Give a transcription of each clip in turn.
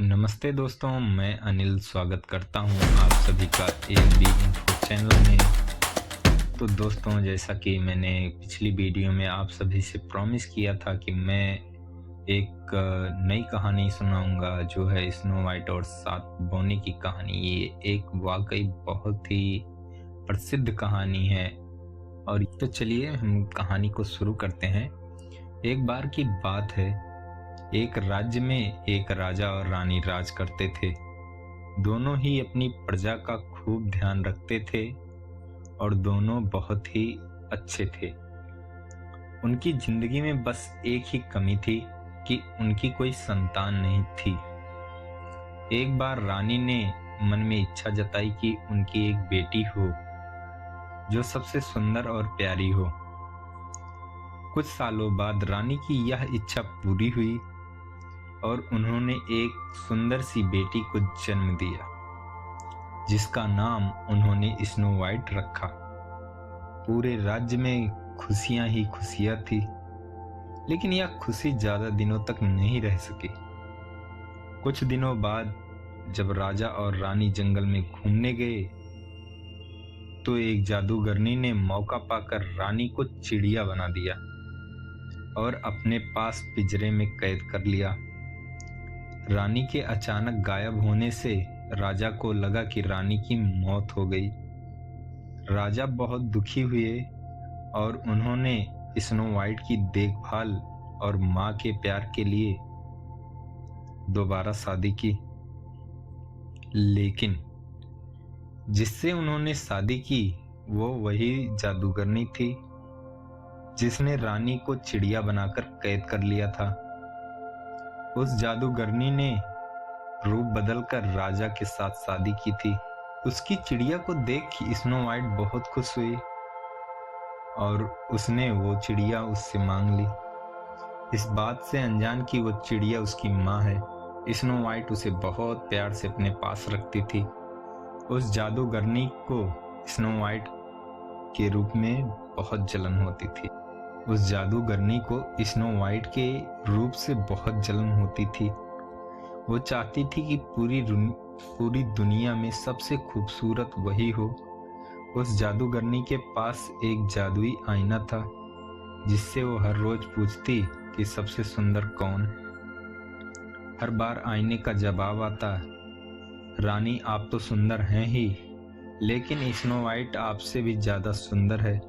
नमस्ते दोस्तों, मैं अनिल स्वागत करता हूं आप सभी का एक बी इन्फो चैनल में। तो दोस्तों, जैसा कि मैंने पिछली वीडियो में आप सभी से प्रॉमिस किया था कि मैं एक नई कहानी सुनाऊंगा जो है स्नो वाइट और 7 बौने की कहानी। ये एक वाकई बहुत ही प्रसिद्ध कहानी है। और तो चलिए हम कहानी को शुरू करते हैं। एक बार की बात है, एक राज्य में एक राजा और रानी राज करते थे। दोनों ही अपनी प्रजा का खूब ध्यान रखते थे और दोनों बहुत ही अच्छे थे। उनकी जिंदगी में बस एक ही कमी थी कि उनकी कोई संतान नहीं थी। एक बार रानी ने मन में इच्छा जताई कि उनकी एक बेटी हो जो सबसे सुंदर और प्यारी हो। कुछ सालों बाद रानी की यह इच्छा पूरी हुई और उन्होंने एक सुंदर सी बेटी को जन्म दिया जिसका नाम उन्होंने स्नो वाइट रखा। पूरे राज्य में खुशियां ही खुशियां थी, लेकिन यह खुशी ज्यादा दिनों तक नहीं रह सकी। कुछ दिनों बाद जब राजा और रानी जंगल में घूमने गए तो एक जादूगरनी ने मौका पाकर रानी को चिड़िया बना दिया और अपने पास पिंजरे में कैद कर लिया। रानी के अचानक गायब होने से राजा को लगा कि रानी की मौत हो गई। राजा बहुत दुखी हुए और उन्होंने स्नो वाइट की देखभाल और मां के प्यार के लिए दोबारा शादी की। लेकिन जिससे उन्होंने शादी की वो वही जादूगरनी थी जिसने रानी को चिड़िया बनाकर कैद कर लिया था। उस जादूगरनी ने रूप बदलकर राजा के साथ शादी की थी। उसकी चिड़िया को देख स्नो वाइट बहुत खुश हुई और उसने वो चिड़िया उससे मांग ली, इस बात से अनजान कि वो चिड़िया उसकी माँ है। स्नो वाइट उसे बहुत प्यार से अपने पास रखती थी। उस जादूगरनी को स्नो वाइट के रूप में बहुत जलन होती थी। उस जादूगरनी को स्नो वाइट के रूप से बहुत जलन होती थी। वो चाहती थी कि पूरी दुनिया में सबसे खूबसूरत वही हो। उस जादूगरनी के पास एक जादुई आईना था जिससे वो हर रोज पूछती कि सबसे सुंदर कौन। हर बार आईने का जवाब आता, रानी आप तो सुंदर हैं ही, लेकिन स्नो वाइट आपसे भी ज्यादा सुंदर है।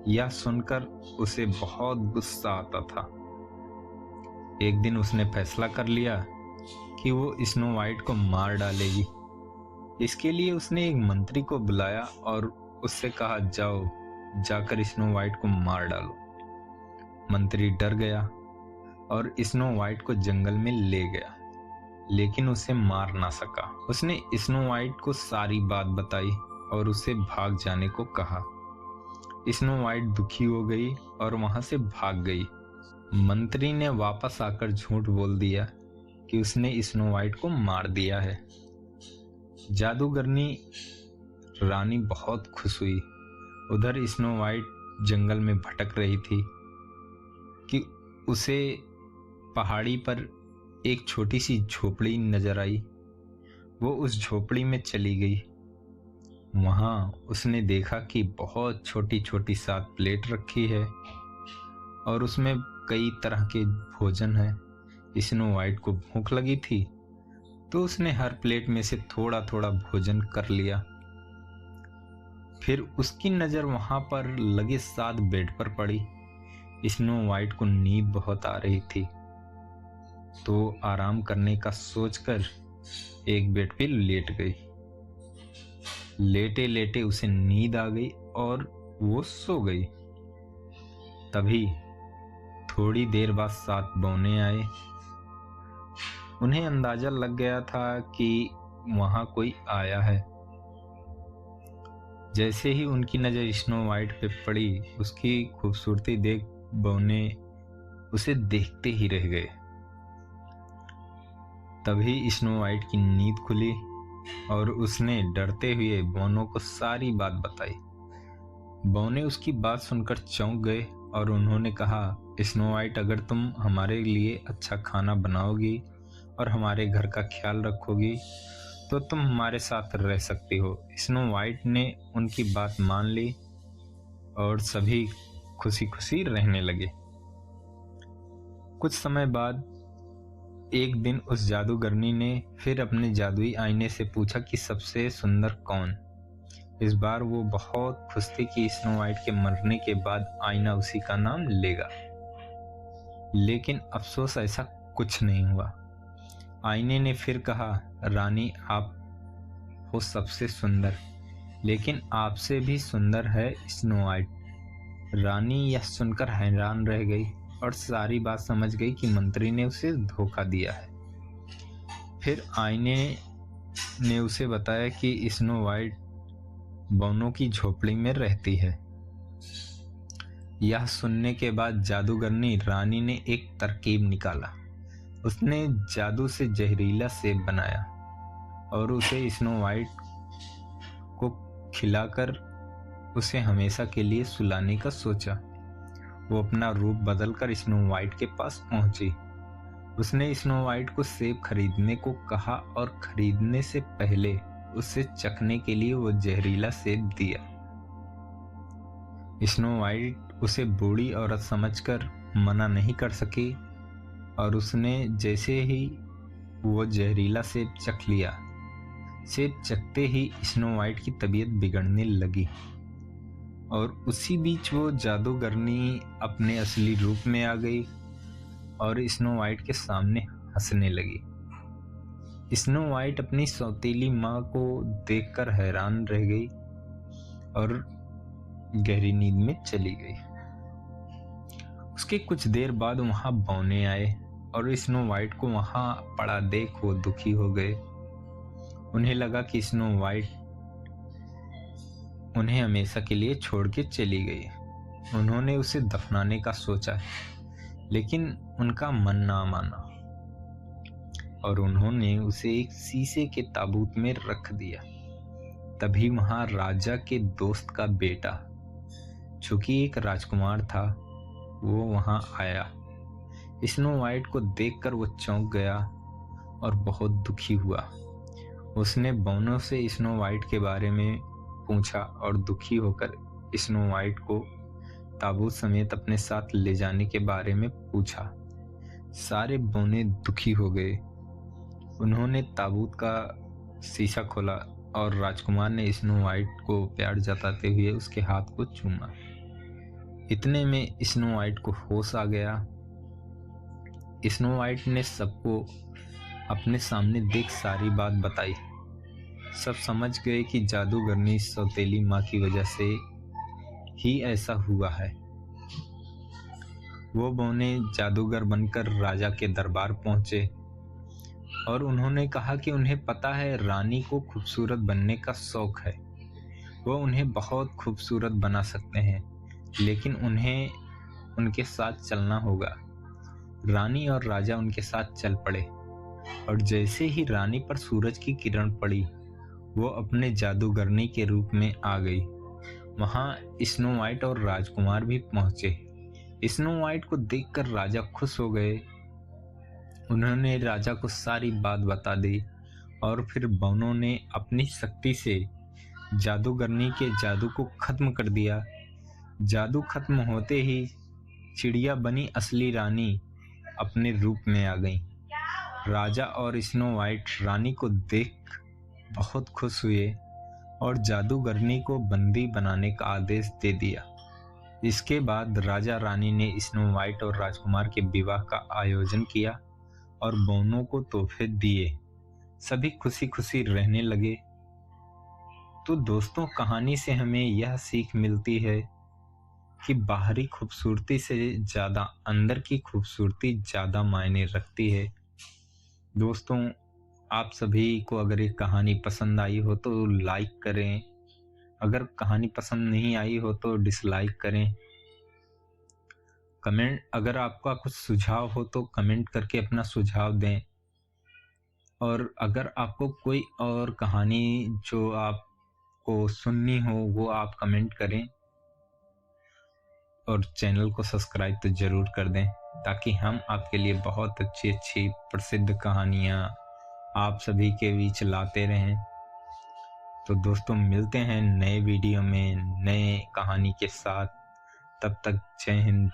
यह सुनकर उसे बहुत गुस्सा आता था। एक दिन उसने फैसला कर लिया कि वो स्नो वाइट को मार डालेगी। इसके लिए उसने एक मंत्री को बुलाया और उससे कहा, जाओ जाकर स्नो वाइट को मार डालो। मंत्री डर गया और स्नो वाइट को जंगल में ले गया, लेकिन उसे मार ना सका। उसने स्नो वाइट को सारी बात बताई और उसे भाग जाने को कहा। स्नो वाइट दुखी हो गई और वहां से भाग गई। मंत्री ने वापस आकर झूठ बोल दिया कि उसने स्नो वाइट को मार दिया है। जादूगरनी रानी बहुत खुश हुई। उधर स्नो वाइट जंगल में भटक रही थी कि उसे पहाड़ी पर एक छोटी सी झोपड़ी नजर आई। वो उस झोपड़ी में चली गई। वहां उसने देखा कि बहुत छोटी छोटी 7 प्लेट रखी है और उसमें कई तरह के भोजन है। स्नो वाइट को भूख लगी थी तो उसने हर प्लेट में से थोड़ा थोड़ा भोजन कर लिया। फिर उसकी नजर वहां पर लगे 7 बेड पर पड़ी। स्नो वाइट को नींद बहुत आ रही थी तो आराम करने का सोचकर एक बेड पे लेट गई। लेटे लेटे उसे नींद आ गई और वो सो गई। तभी थोड़ी देर बाद 7 बौने आए। उन्हें अंदाजा लग गया था कि वहां कोई आया है। जैसे ही उनकी नजर स्नो वाइट पे पड़ी, उसकी खूबसूरती देख बौने उसे देखते ही रह गए। तभी स्नो वाइट की नींद खुली और उसने डरते हुए बौनों को सारी बात बताई। बौने उसकी बात सुनकर चौंक गए और उन्होंने कहा, स्नो वाइट अगर तुम हमारे लिए अच्छा खाना बनाओगी और हमारे घर का ख्याल रखोगी तो तुम हमारे साथ रह सकती हो। स्नो वाइट ने उनकी बात मान ली और सभी खुशी खुशी रहने लगे। कुछ समय बाद एक दिन उस जादूगरनी ने फिर अपने जादुई आईने से पूछा कि सबसे सुंदर कौन। इस बार वो बहुत खुश थी कि स्नो वाइट के मरने के बाद आईना उसी का नाम लेगा। लेकिन अफसोस ऐसा कुछ नहीं हुआ। आईने ने फिर कहा, रानी आप हो सबसे सुंदर, लेकिन आपसे भी सुंदर है स्नो वाइट। रानी यह सुनकर हैरान रह गई और सारी बात समझ गई कि मंत्री ने उसे धोखा दिया है। फिर आईने ने उसे बताया कि स्नो वाइट बौनों की झोपड़ी में रहती है। यह सुनने के बाद जादूगरनी रानी ने एक तरकीब निकाला। उसने जादू से जहरीला सेब बनाया और उसे स्नो वाइट को खिलाकर उसे हमेशा के लिए सुलाने का सोचा। वो अपना रूप बदलकर स्नो वाइट के पास पहुंची। उसने स्नो वाइट को सेब खरीदने को कहा और खरीदने से पहले उसे चखने के लिए वो जहरीला सेब दिया। स्नो वाइट उसे बूढ़ी औरत समझकर मना नहीं कर सकी और उसने जैसे ही वो जहरीला सेब चख लिया, सेब चखते ही स्नो वाइट की तबीयत बिगड़ने लगी और उसी बीच वो जादूगरनी अपने असली रूप में आ गई और स्नो वाइट के सामने हंसने लगी। स्नो वाइट अपनी सौतेली माँ को देखकर हैरान रह गई और गहरी नींद में चली गई। उसके कुछ देर बाद वहां बौने आए और स्नो वाइट को वहां पड़ा देख वो दुखी हो गए। उन्हें लगा कि स्नो वाइट उन्हें हमेशा के लिए छोड़ के चली गई। उन्होंने उसे दफनाने का सोचा, लेकिन उनका मन ना माना और उन्होंने उसे एक शीशे के ताबूत में रख दिया। तभी वहां राजा के दोस्त का बेटा, जो कि एक राजकुमार था, वो वहां आया। स्नो वाइट को देखकर वो चौंक गया और बहुत दुखी हुआ। उसने बौनों से स्नो वाइट के बारे में पूछा और दुखी होकर स्नो वाइट को ताबूत समेत अपने साथ ले जाने के बारे में पूछा। सारे बौने दुखी हो गए। उन्होंने ताबूत का शीशा खोला और राजकुमार ने स्नो वाइट को प्यार जताते हुए उसके हाथ को चूमा। इतने में स्नो वाइट को होश आ गया। स्नो वाइट ने सबको अपने सामने देख सारी बात बताई। सब समझ गए कि जादूगरनी सौतेली माँ की वजह से ही ऐसा हुआ है। वो बौने जादूगर बनकर राजा के दरबार पहुंचे और उन्होंने कहा कि उन्हें पता है रानी को खूबसूरत बनने का शौक है। वो उन्हें बहुत खूबसूरत बना सकते हैं, लेकिन उन्हें उनके साथ चलना होगा। रानी और राजा उनके साथ चल पड़े और जैसे ही रानी पर सूरज की किरण पड़ी, वो अपने जादूगरनी के रूप में आ गई। वहां स्नो वाइट और राजकुमार भी पहुंचे। स्नो वाइट को देखकर राजा खुश हो गए। उन्होंने राजा को सारी बात बता दी और फिर बौनों ने अपनी शक्ति से जादूगरनी के जादू को खत्म कर दिया। जादू खत्म होते ही चिड़िया बनी असली रानी अपने रूप में आ गई। राजा और स्नो वाइट रानी को देख बहुत खुश हुए और जादूगरनी को बंदी बनाने का आदेश दे दिया। इसके बाद राजा रानी ने स्नो वाइट और राजकुमार के विवाह का आयोजन किया और बौनों को तोहफे दिए। सभी खुशी खुशी रहने लगे। तो दोस्तों, कहानी से हमें यह सीख मिलती है कि बाहरी खूबसूरती से ज़्यादा अंदर की खूबसूरती ज़्यादा मायने रखती है। दोस्तों, आप सभी को अगर ये कहानी पसंद आई हो तो लाइक करें, अगर कहानी पसंद नहीं आई हो तो डिसलाइक करें। कमेंट, अगर आपका कुछ सुझाव हो तो कमेंट करके अपना सुझाव दें। और अगर आपको कोई और कहानी जो आपको सुननी हो वो आप कमेंट करें और चैनल को सब्सक्राइब तो ज़रूर कर दें। ताकि हम आपके लिए बहुत अच्छी-अच्छी प्रसिद्ध कहानियाँ आप सभी के बीच लाते रहें। तो दोस्तों मिलते हैं नए वीडियो में नए कहानी के साथ। तब तक जय हिंद।